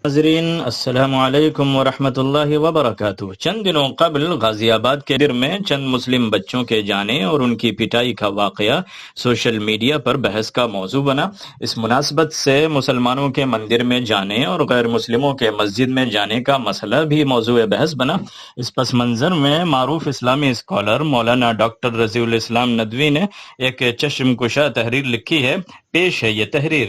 ناظرین السلام علیکم ورحمۃ اللہ وبرکاتہ۔ چند دنوں قبل غازی آباد کے مندر میں چند مسلم بچوں کے جانے اور ان کی پٹائی کا واقعہ سوشل میڈیا پر بحث کا موضوع بنا۔ اس مناسبت سے مسلمانوں کے مندر میں جانے اور غیر مسلموں کے مسجد میں جانے کا مسئلہ بھی موضوع بحث بنا۔ اس پس منظر میں معروف اسلامی اسکالر مولانا ڈاکٹر رضی الاسلام ندوی نے ایک چشم کشا تحریر لکھی ہے۔ پیش ہے یہ تحریر۔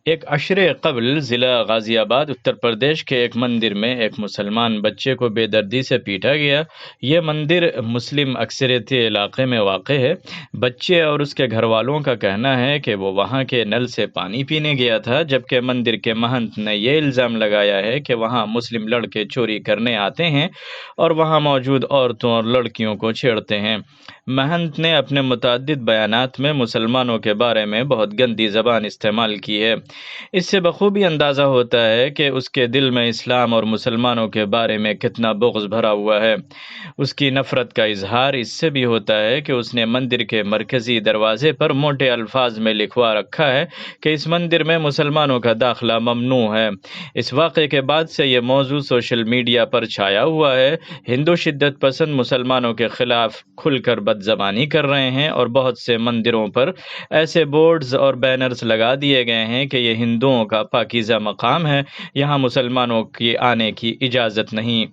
ایک عشرے قبل ضلع غازی آباد اتر پردیش کے ایک مندر میں ایک مسلمان بچے کو بے دردی سے پیٹا گیا۔ یہ مندر مسلم اکثریتی علاقے میں واقع ہے۔ بچے اور اس کے گھر والوں کا کہنا ہے کہ وہ وہاں کے نل سے پانی پینے گیا تھا، جبکہ مندر کے مہنت نے یہ الزام لگایا ہے کہ وہاں مسلم لڑکے چوری کرنے آتے ہیں اور وہاں موجود عورتوں اور لڑکیوں کو چھیڑتے ہیں۔ مہنت نے اپنے متعدد بیانات میں مسلمانوں کے بارے میں بہت گندی زبان استعمال کی ہے۔ اس سے بخوبی اندازہ ہوتا ہے کہ اس کے دل میں اسلام اور مسلمانوں کے بارے میں کتنا بغض بھرا ہوا ہے۔ اس کی نفرت کا اظہار اس سے بھی ہوتا ہے کہ اس نے مندر کے مرکزی دروازے پر موٹے الفاظ میں لکھوا رکھا ہے کہ اس مندر میں مسلمانوں کا داخلہ ممنوع ہے۔ اس واقعے کے بعد سے یہ موضوع سوشل میڈیا پر چھایا ہوا ہے۔ ہندو شدت پسند مسلمانوں کے خلاف کھل کر بد زبانی کر رہے ہیں اور بہت سے مندروں پر ایسے بورڈز اور بینرز لگا دیے گئے ہیں کہ یہ ہندوؤں کا پاکیزہ مقام ہے، یہاں مسلمانوں کی آنے کی اجازت نہیں۔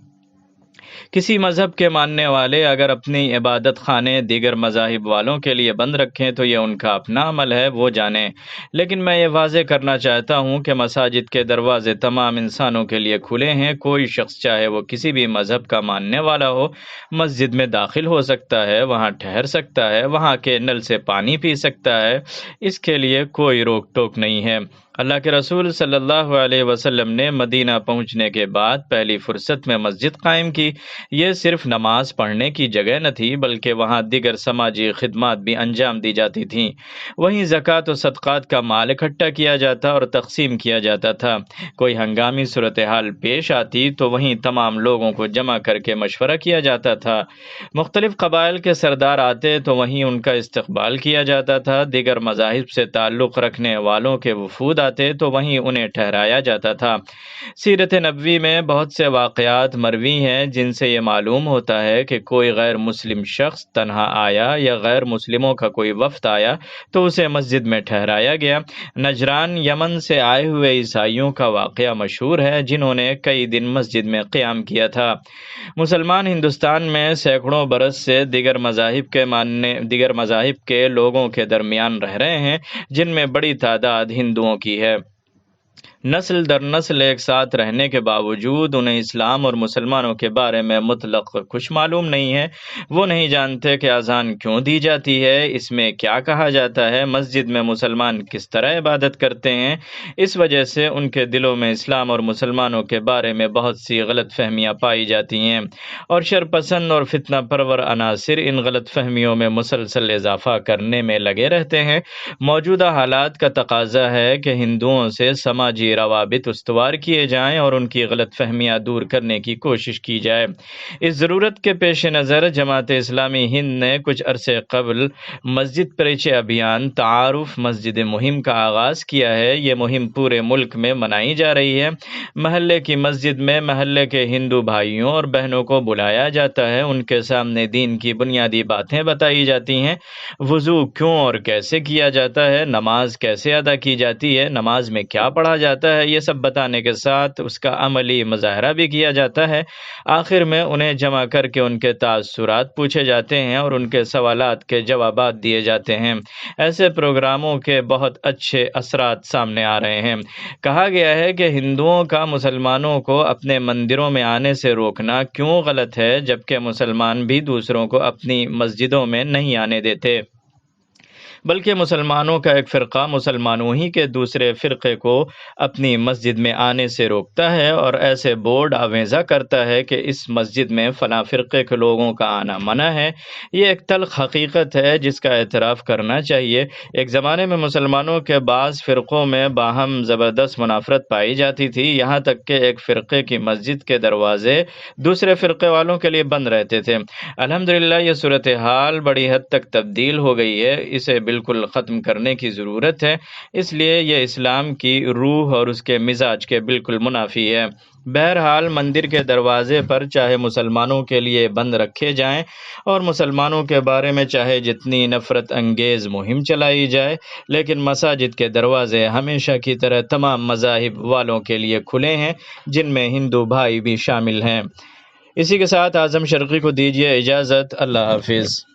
کسی مذہب کے ماننے والے اگر اپنی عبادت خانے دیگر مذاہب والوں کے لیے بند رکھیں تو یہ ان کا اپنا عمل ہے، وہ جانیں۔ لیکن میں یہ واضح کرنا چاہتا ہوں کہ مساجد کے دروازے تمام انسانوں کے لیے کھلے ہیں۔ کوئی شخص چاہے وہ کسی بھی مذہب کا ماننے والا ہو، مسجد میں داخل ہو سکتا ہے، وہاں ٹھہر سکتا ہے، وہاں کے نل سے پانی پی سکتا ہے، اس کے لیے کوئی روک ٹوک نہیں ہے۔ اللہ کے رسول صلی اللہ علیہ وسلم نے مدینہ پہنچنے کے بعد پہلی فرصت میں مسجد قائم کی۔ یہ صرف نماز پڑھنے کی جگہ نہ تھی، بلکہ وہاں دیگر سماجی خدمات بھی انجام دی جاتی تھیں۔ وہیں زکوٰۃ و صدقات کا مال اکٹھا کیا جاتا اور تقسیم کیا جاتا تھا۔ کوئی ہنگامی صورتحال پیش آتی تو وہیں تمام لوگوں کو جمع کر کے مشورہ کیا جاتا تھا۔ مختلف قبائل کے سردار آتے تو وہیں ان کا استقبال کیا جاتا تھا۔ دیگر مذاہب سے تعلق رکھنے والوں کے وفود آتے تو وہیں انہیں ٹھہرایا جاتا تھا۔ سیرت نبوی میں بہت سے واقعات مروی ہیں جن سے یہ معلوم ہوتا ہے کہ کوئی غیر مسلم شخص تنہا آیا یا غیر مسلموں کا کوئی وفد آیا تو اسے مسجد میں ٹھہرایا گیا۔ نجران یمن سے آئے ہوئے عیسائیوں کا واقعہ مشہور ہے، جنہوں نے کئی دن مسجد میں قیام کیا تھا۔ مسلمان ہندوستان میں سینکڑوں برس سے دیگر مذاہب کے لوگوں کے درمیان رہ رہے ہیں، جن میں بڑی تعداد ہندوؤں کی ہے۔ نسل در نسل ایک ساتھ رہنے کے باوجود انہیں اسلام اور مسلمانوں کے بارے میں مطلق کچھ معلوم نہیں ہے۔ وہ نہیں جانتے کہ اذان کیوں دی جاتی ہے، اس میں کیا کہا جاتا ہے، مسجد میں مسلمان کس طرح عبادت کرتے ہیں۔ اس وجہ سے ان کے دلوں میں اسلام اور مسلمانوں کے بارے میں بہت سی غلط فہمیاں پائی جاتی ہیں، اور شرپسند اور فتنہ پرور عناصر ان غلط فہمیوں میں مسلسل اضافہ کرنے میں لگے رہتے ہیں۔ موجودہ حالات کا تقاضا ہے کہ ہندوؤں سے سماجی روابط استوار کیے جائیں اور ان کی غلط فہمیاں دور کرنے کی کوشش کی جائے۔ اس ضرورت کے پیش نظر جماعت اسلامی ہند نے کچھ عرصے قبل مسجد پریچے ابھیان تعارف مسجد مہم کا آغاز کیا ہے۔ یہ مہم پورے ملک میں منائی جا رہی ہے۔ محلے کی مسجد میں محلے کے ہندو بھائیوں اور بہنوں کو بلایا جاتا ہے، ان کے سامنے دین کی بنیادی باتیں بتائی جاتی ہیں۔ وضو کیوں اور کیسے کیا جاتا ہے، نماز کیسے ادا کی جاتی ہے، نماز میں کیا پڑھا جاتا ہے، یہ سب بتانے کے ساتھ اس کا عملی مظاہرہ بھی کیا جاتا ہے۔ آخر میں انہیں جمع کر کے ان کے تاثرات پوچھے جاتے ہیں اور ان کے سوالات کے جوابات دیے جاتے ہیں۔ ایسے پروگراموں کے بہت اچھے اثرات سامنے آ رہے ہیں۔ کہا گیا ہے کہ ہندوؤں کا مسلمانوں کو اپنے مندروں میں آنے سے روکنا کیوں غلط ہے، جبکہ مسلمان بھی دوسروں کو اپنی مسجدوں میں نہیں آنے دیتے، بلکہ مسلمانوں کا ایک فرقہ مسلمانوں ہی کے دوسرے فرقے کو اپنی مسجد میں آنے سے روکتا ہے اور ایسے بورڈ آویزہ کرتا ہے کہ اس مسجد میں فلاں فرقے کے لوگوں کا آنا منع ہے۔ یہ ایک تلخ حقیقت ہے جس کا اعتراف کرنا چاہیے۔ ایک زمانے میں مسلمانوں کے بعض فرقوں میں باہم زبردست منافرت پائی جاتی تھی، یہاں تک کہ ایک فرقے کی مسجد کے دروازے دوسرے فرقے والوں کے لیے بند رہتے تھے۔ الحمدللہ یہ صورتحال بڑی حد تک تبدیل ہو گئی ہے۔ اسے بالکل ختم کرنے کی ضرورت ہے، اس لیے یہ اسلام کی روح اور اس کے مزاج کے بالکل منافی ہے۔ بہرحال مندر کے دروازے پر چاہے مسلمانوں کے لیے بند رکھے جائیں اور مسلمانوں کے بارے میں چاہے جتنی نفرت انگیز مہم چلائی جائے، لیکن مساجد کے دروازے ہمیشہ کی طرح تمام مذاہب والوں کے لیے کھلے ہیں، جن میں ہندو بھائی بھی شامل ہیں۔ اسی کے ساتھ اعظم شرقی کو دیجیے اجازت۔ اللہ حافظ۔